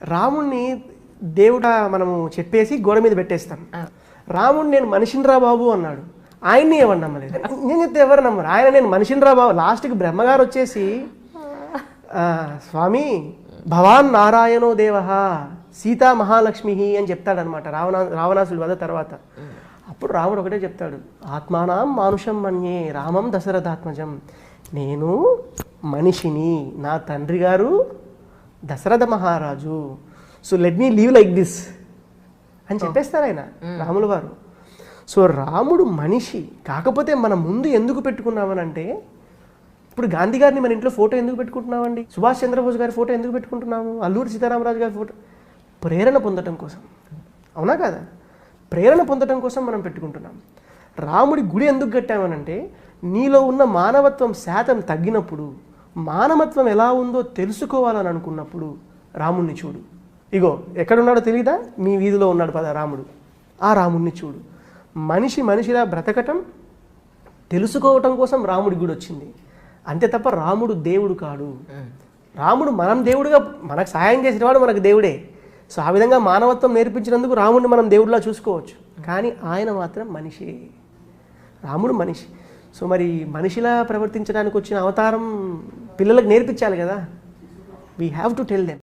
రాముణ్ణి దేవుడా మనము చెప్పేసి గోడ మీద పెట్టేస్తాం. రాముడు నేను మనిషిని రా బాబు అన్నాడు, ఆయన్ని ఎవరు నమ్మలేదు. నేను చెప్తే ఎవరు నమ్మరు, ఆయన నేను మనిషిని రా బాబు. లాస్ట్కి బ్రహ్మగారు వచ్చేసి స్వామి భవాన్ నారాయణో దేవ సీతా మహాలక్ష్మి అని చెప్తాడనమాట రావణాసుడి వధ తర్వాత. అప్పుడు రాముడు ఒకటే చెప్తాడు, ఆత్మానం మానుషం మన్యే రామం దశరథాత్మజం. నేను మనిషిని, నా తండ్రి గారు దశరథ మహారాజు, so let me leave like this అని చెప్పేస్తారు ఆయన రాముల వారు. సో రాముడు మనిషి. కాకపోతే మన ముందు ఎందుకు పెట్టుకున్నామనంటే, ఇప్పుడు గాంధీ గారిని మన ఇంట్లో ఫోటో ఎందుకు పెట్టుకుంటున్నామండి, సుభాష్ చంద్రబోస్ గారి ఫోటో ఎందుకు పెట్టుకుంటున్నాము, అల్లూరి సీతారామరాజు గారి ఫోటో ప్రేరణ పొందడం కోసం, అవునా కదా? ప్రేరణ పొందడం కోసం మనం పెట్టుకుంటున్నాం. రాముడి గుడి ఎందుకు కట్టామనంటే, నీలో ఉన్న మానవత్వం శాతం తగ్గినప్పుడు, మానవత్వం ఎలా ఉందో తెలుసుకోవాలని అనుకున్నప్పుడు రాముణ్ణి చూడు. ఇగో ఎక్కడున్నాడో తెలియదా, మీ వీధిలో ఉన్నాడు పద రాముడు. ఆ రాముణ్ణి చూడు. మనిషి మనిషిలా బ్రతకటం తెలుసుకోవటం కోసం రాముడి గుడి వచ్చింది, అంతే తప్ప రాముడు దేవుడు కాడు. రాముడు మనం దేవుడుగా, మనకు సహాయం చేసేవాడు మనకు దేవుడే. సో ఆ విధంగా మానవత్వం నేర్పించినందుకు రాముడిని మనం దేవుడిలా చూసుకోవచ్చు. కానీ ఆయన మాత్రం మనిషి, రాముడు మనిషి. సో మరి మనిషిలా ప్రవర్తించడానికి వచ్చిన అవతారం పిల్లలకు నేర్పించాలి కదా. We have to tell them.